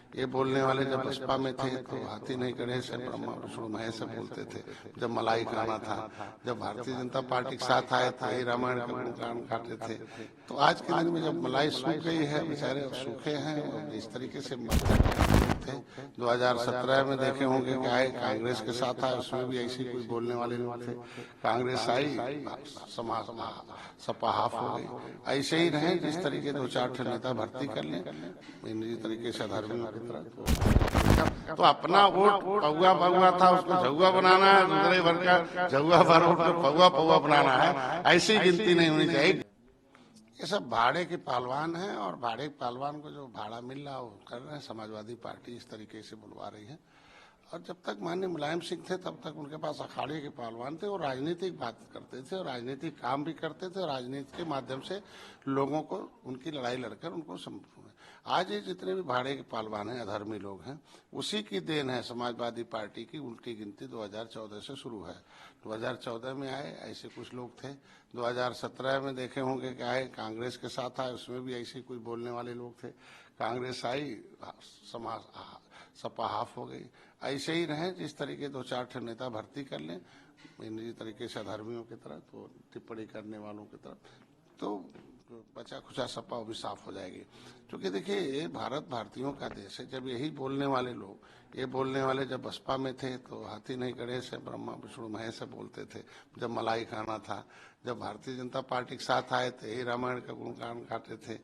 ये बोलने वाले जब बसपा में थे तो हाथी नहीं गणेश है ब्रह्मा विष्णु महेश से बोलते थे। जब मलाई खाना था, जब भारतीय जनता पार्टी के साथ आए तो यही रामायण का गुणगान गाते थे। तो आज के दिन में जब मलाई सूख गई है, बेचारे अब सूखे हैं और इस तरीके से थे। 2017 में देखे होंगे कि आए कांग्रेस के साथ आए, उसमें भी ऐसी कोई बोलने वाले लोग थे। कांग्रेस आई, सपा हाफ हो गई। ऐसे ही रहे, जिस तरीके 2-4 नेता भर्ती कर लें इसी तरीके से अधर्मियों की तरह। तो अपना वोट पौआ पौआ था, उसको झुआ बनाना है, दूसरे वर्ग का झुआ भर वोट को पौआ पौआ बनाना है। ऐसी गिनती नहीं होनी चाहिए। ये सब भाड़े के पहलवान हैं और भाड़े के पहलवान को जो भाड़ा मिल रहा है वो कर रहे हैं। समाजवादी पार्टी इस तरीके से बुलवा रही है। और जब तक माननीय मुलायम सिंह थे तब तक उनके पास अखाड़े के पहलवान थे और राजनीतिक बात करते थे और राजनीतिक काम भी करते थे और राजनीति के माध्यम से लोगों को उनकी लड़ाई लड़कर उनको आज ये जितने भी भाड़े के पहलवान हैं, अधर्मी लोग हैं, उसी की देन है समाजवादी पार्टी की। उनकी गिनती 2014 से शुरू है। 2014 में आए ऐसे कुछ लोग थे, 2017 में देखे होंगे कि आए कांग्रेस के साथ आए, उसमें भी ऐसे कोई बोलने वाले लोग थे। कांग्रेस आई, सपा हाफ हो गई। ऐसे ही रहे, जिस तरीके 2-4 नेता भर्ती कर लें इसी तरीके से अधर्मियों की तरह, तो टिप्पणी करने वालों की तरफ, तो बचा खुचा सपा भी साफ हो जाएगी। क्योंकि देखिए ये भारत भारतीयों का देश है। जब यही बोलने वाले लोग, ये बोलने वाले जब बसपा में थे तो हाथी नहीं गणेश है ब्रह्मा विष्णु महेश से बोलते थे। जब मलाई खाना था, जब भारतीय जनता पार्टी के साथ आए तो यही रामायण का गुणगान गाते थे।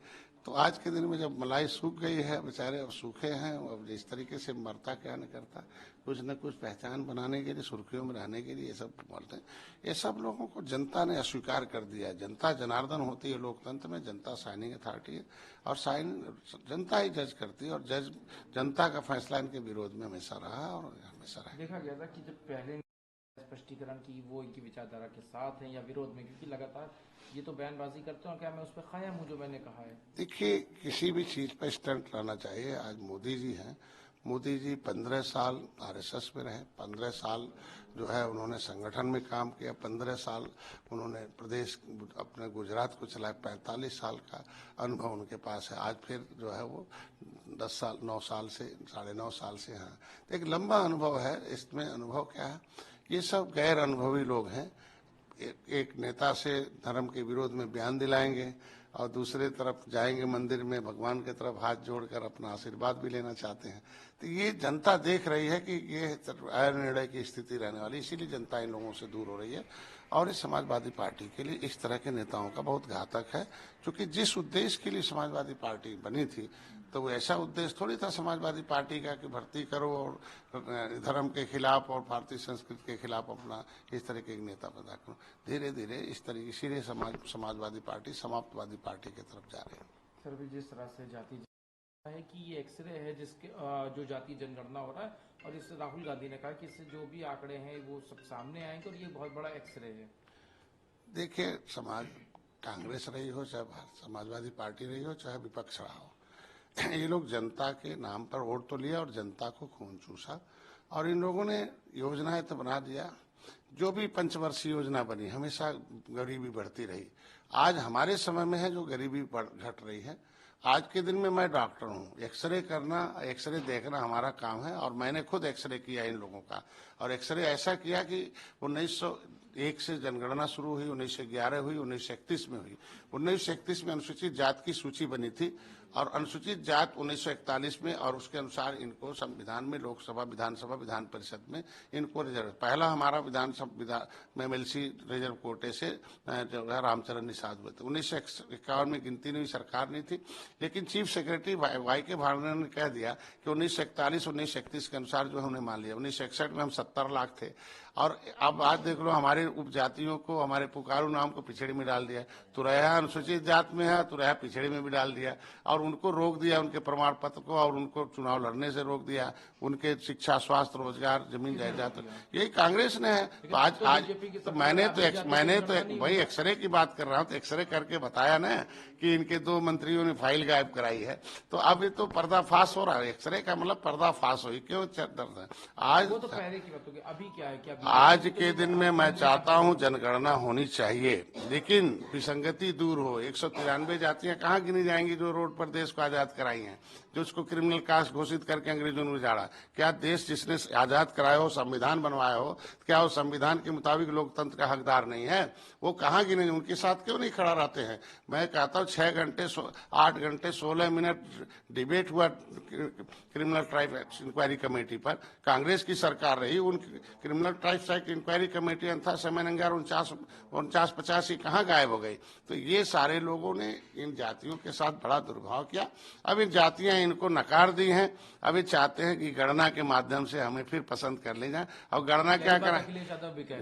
तो आज के दिन में जब मलाई सूख गई है, बेचारे अब सूखे हैं, अब इस तरीके से मरता क्या नहीं करता, कुछ न कुछ पहचान बनाने के लिए, सुर्खियों में रहने के लिए ये सब बोलते हैं। ये सब लोगों को जनता ने अस्वीकार कर दिया है। जनता जनार्दन होती है लोकतंत्र में, जनता साइनिंग अथॉरिटी है और जनता ही जज करती है और जज जनता का फैसला इनके विरोध में हमेशा रहा और हमेशा रहा। देखा गया था कि जब पहले स्पष्टीकरण की वो इनकी विचारधारा के साथ हैं या विरोध में, क्योंकि लगातार ये तो बयानबाजी करते हैं, क्या मैं उस पर कायम हूँ जो मैंने कहा है। देखिए किसी भी चीज पर स्टंट रहना चाहिए। आज मोदी जी हैं, मोदी जी 15 साल आरएसएस में रहे, 15 साल जो है उन्होंने संगठन में काम किया, 15 साल उन्होंने प्रदेश अपने गुजरात को चलाया, 45 साल का अनुभव उनके पास है। आज फिर जो है वो 10 साल 9 साल से 9.5 साल से हैं। तो एक लंबा अनुभव है। इसमें अनुभव क्या है, ये सब गैर अनुभवी लोग हैं। एक नेता से धर्म के विरोध में बयान दिलाएंगे और दूसरे तरफ जाएंगे मंदिर में भगवान की तरफ हाथ जोड़कर अपना आशीर्वाद भी लेना चाहते हैं। तो ये जनता देख रही है कि ये निर्णय की स्थिति रहने वाली, इसीलिए जनता इन लोगों से दूर हो रही है। और इस समाजवादी पार्टी के लिए इस तरह के नेताओं का बहुत घातक है। क्योंकि जिस उद्देश्य के लिए समाजवादी पार्टी बनी थी तो वो ऐसा उद्देश्य थोड़ी था समाजवादी पार्टी का कि भर्ती करो और धर्म के खिलाफ और भारतीय संस्कृति के खिलाफ अपना इस तरह के नेता पैदा करो। धीरे धीरे इस तरीके इसीलिए समाजवादी पार्टी समाप्तवादी पार्टी की तरफ जा रही है। सर भी जिस तरह से जाति है कि ये एक्सरे है जिसके जो जाति जनगणना हो रहा है, और इस राहुल गांधी ने कहा कि इससे जो भी आंकड़े हैं वो सब सामने आएंगे और ये बहुत बड़ा एक्सरे है। देखिए कांग्रेस रही हो, चाहे समाजवादी पार्टी रही हो, चाहे विपक्ष रहा हो, ये लोग जनता के नाम पर वोट तो लिया और जनता को खून चूसा। और इन लोगों ने योजनाएं तो बना दिया, जो भी पंचवर्षीय योजना बनी हमेशा गरीबी बढ़ती रही। आज हमारे समय में है जो गरीबी घट रही है। आज के दिन में मैं डॉक्टर हूँ, एक्सरे करना, एक्सरे देखना हमारा काम है और मैंने खुद एक्सरे किया इन लोगों का। और एक्सरे ऐसा किया कि 1901 से जनगणना शुरू हुई, 1911 हुई, 1931 में हुई। 1931 में अनुसूचित जात की सूची बनी थी और अनुसूचित जात 1941 में, और उसके अनुसार इनको संविधान में लोकसभा विधानसभा विधान परिषद में इनको रिजर्व, पहला हमारा विधानसभा में एमएलसी रिजर्व कोटे से जो है रामचरण निषाद हुए थे। 1951 में गिनती नहीं, सरकार नहीं थी, लेकिन चीफ सेक्रेटरी वाई के भावना ने कह दिया कि 1941 1931 के अनुसार जो है उन्हें मान लिया। 1961 में हम 70 लाख थे और अब आज देख लो हमारे उपजातियों को, हमारे पुकारू नाम को पिछड़ी में डाल दिया। तुरैया अनुसूचित जात में है, तुरैया पिछड़ी में भी डाल दिया और उनको रोक दिया, उनके प्रमाण पत्र को, और उनको चुनाव लड़ने से रोक दिया, उनके शिक्षा स्वास्थ्य रोजगार जमीन जायदाद। यही कांग्रेस ने है। तो आज तो मैंने तो वही एक्सरे की बात कर रहा हूँ, तो एक्सरे करके बताया ना कि इनके 2 मंत्रियों ने फाइल गायब कराई है। तो अब ये तो पर्दाफाश हो रहा है। एक्सरे का मतलब पर्दाफाश हुई, क्यों दर्द है आज। वो तो पहले की बात होगी, अभी क्या है, क्या आज के दिन में मैं चाहता हूं जनगणना होनी चाहिए, लेकिन विसंगति दूर हो। 193 जातियां कहाँ गिनी जाएंगी जो रोड पर देश को आजाद कराई हैं, जो उसको क्रिमिनल कास्ट घोषित करके अंग्रेजों ने उजाड़ा? क्या देश जिसने आजाद कराया हो, संविधान बनवाया हो, क्या वो संविधान के मुताबिक लोकतंत्र का हकदार नहीं है? वो कहाँ गिने? उनके साथ क्यों नहीं खड़ा रहते हैं? मैं कहता हूँ 6 घंटे 8 घंटे 16 मिनट डिबेट हुआ क्रिमिनल ट्राइब्स इंक्वायरी कमेटी पर। कांग्रेस की सरकार रही, उन criminal tribes act inquiry committee अंथा समय नंगर 49-50 कहाँ गायब हो गई? तो ये सारे लोगों ने इन जातियों के साथ बड़ा दुर्भाव किया। अब इन जातियां इनको नकार दी हैं। अब ये चाहते हैं कि गणना के माध्यम से हमें फिर पसंद कर ले जाए। और गणना क्या करें?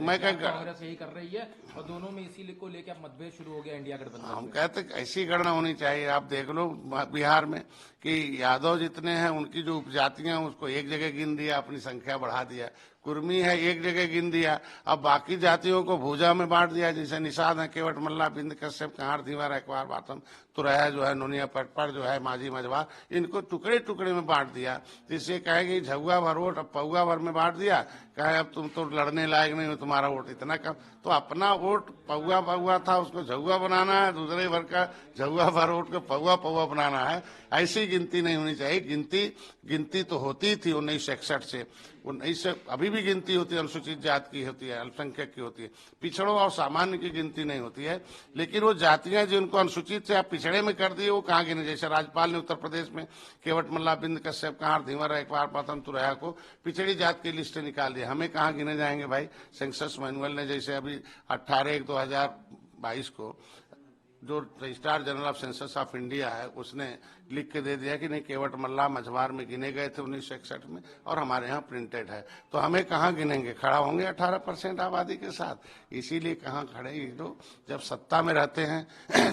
मैं कांग्रेस यही कर रही है और दोनों में इसी को लेकर अब मतभेद शुरू हो गया इंडिया गठबंधन। हम कहते ऐसी गणना होनी चाहिए। आप देख लो बिहार में कि यादव जितने हैं उनकी जो उपजातियां उसको एक जगह गिन दिया, अपनी संख्या बढ़ा दिया। कुर्मी है एक जगह गिन दिया, अब बाकी जातियों को भूजा में बांट दिया। जैसे निषाद है, केवट मल्ला, बिंद कश्यप, कहार, धीवर, अखबार, बातम, तुरैया जो है, नोनिया, पटपर जो है, माझी, मजवा, इनको टुकड़े टुकड़े में बांट दिया। जिससे कहेगी झुआ भर वोट अब पौआ भर में बांट दिया, कहे अब तुम तो लड़ने लायक नहीं हो, तुम्हारा वोट इतना कम। तो अपना वोट पौआ पौआ था, उसको झुआ बनाना है, दूसरे भर का झुआ भर वोट को पौआ पौआ बनाना है। ऐसी गिनती नहीं होनी चाहिए। गिनती तो होती थी 1961 से, 19 अभी भी गिनती होती है, अनुसूचित जात की होती है, अल्पसंख्यक की होती है, पिछड़ों और सामान्य की गिनती नहीं होती है। लेकिन वो जातियां जिनको अनुसूचित से आप पिछड़े में कर दिए वो कहाँ गिने? जैसे राज्यपाल ने उत्तर प्रदेश में केवट मल्ला, बिंद कश्यप, कहार, धीवर, अखबार, पातम, तुरैया को पिछड़ी जात की लिस्ट निकाल दिया। हमें कहाँ गिने जाएंगे भाई? सेंसस मैनुअल ने जैसे अभी 18/1/2022 को जो registrar general of census of India है उसने लिख के दे दिया कि नहीं, केवट मल्ला मझवार में गिने गए थे 1961 में और हमारे यहाँ प्रिंटेड है। तो हमें कहाँ गिनेंगे? खड़ा होंगे 18% आबादी के साथ। इसीलिए कहाँ खड़े ये लोग? जब सत्ता में रहते हैं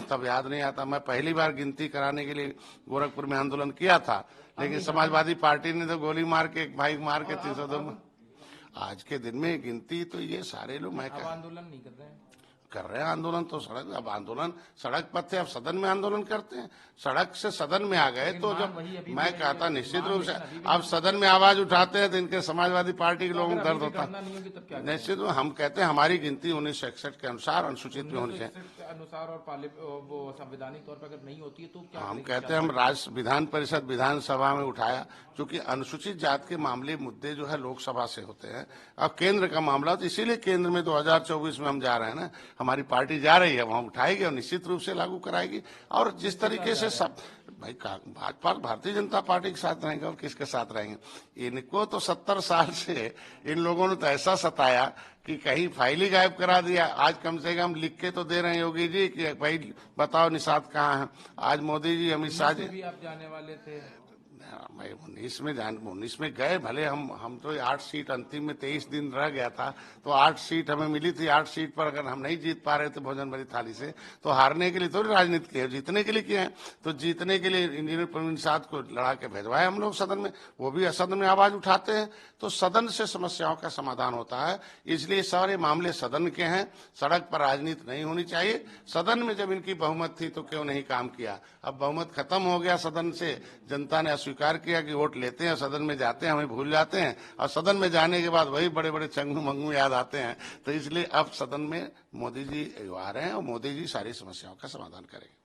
तब याद नहीं आता। मैं पहली बार गिनती कराने के लिए गोरखपुर में आंदोलन किया था, लेकिन समाजवादी पार्टी ने तो गोली मार के, एक भाई मार के 302। आज के दिन में गिनती तो ये सारे लोग आंदोलन नहीं कर रहे हैं। कर रहे हैं आंदोलन तो सड़क, अब आंदोलन सड़क पर थे, अब सदन में आंदोलन करते हैं। सड़क से सदन में आ गए तो जब मैं कहता निश्चित रूप से अब सदन में आवाज उठाते हैं तो इनके समाजवादी पार्टी के लोगों को दर्द होता है। निश्चित रूप हम कहते हैं हमारी गिनती 1961 के अनुसार अनुसूचित में होनी चाहिए अनुसार और वो संवैधानिक तौर पर अगर नहीं होती है तो क्या हम कहते हैं? हम राज्य विधान परिषद विधानसभा में उठाया, क्योंकि अनुसूचित जात के मामले मुद्दे जो है लोकसभा से होते हैं। अब केंद्र का मामला, तो इसीलिए केंद्र में 2024 में हम जा रहे हैं ना, हमारी पार्टी जा रही है, वहां उठाएगी और निश्चित रूप से लागू कराएगी। और जिस तरीके से सब भाई भाजपा भारतीय जनता पार्टी के साथ रहेंगे और किसके साथ रहेंगे? इनको तो 70 साल से इन लोगों ने तो ऐसा सताया कि कहीं फाइल ही गायब करा दिया। आज कम से कम लिख के तो दे रहे हैं योगी जी कि भाई बताओ निषाद कहाँ है। आज मोदी जी, अमित शाह जी भी आप जाने वाले थे। मैं 19 में गए, भले हम तो 8 सीट अंतिम में 23 दिन रह गया था, तो 8 सीट हमें मिली थी। 8 सीट पर अगर हम नहीं जीत पा रहे थे भोजन भरी थाली से, तो हारने के लिए थोड़ी राजनीति की है, जीतने के लिए किए हैं। तो जीतने के लिए इंजीनियर प्रवीण साथ को लड़ा के भेजवाए हम लोग सदन में, वो भी सदन में आवाज उठाते हैं। तो सदन से समस्याओं का समाधान होता है। इसलिए सारे मामले सदन के हैं, सड़क पर राजनीति नहीं होनी चाहिए। सदन में जब इनकी बहुमत थी तो क्यों नहीं काम किया? अब बहुमत खत्म हो गया सदन से, जनता ने स्वीकार किया कि वोट लेते हैं, सदन में जाते हैं, हमें भूल जाते हैं, और सदन में जाने के बाद वही बड़े बड़े चंगू मंगू याद आते हैं। तो इसलिए अब सदन में मोदी जी आ रहे हैं और मोदी जी सारी समस्याओं का समाधान करेंगे।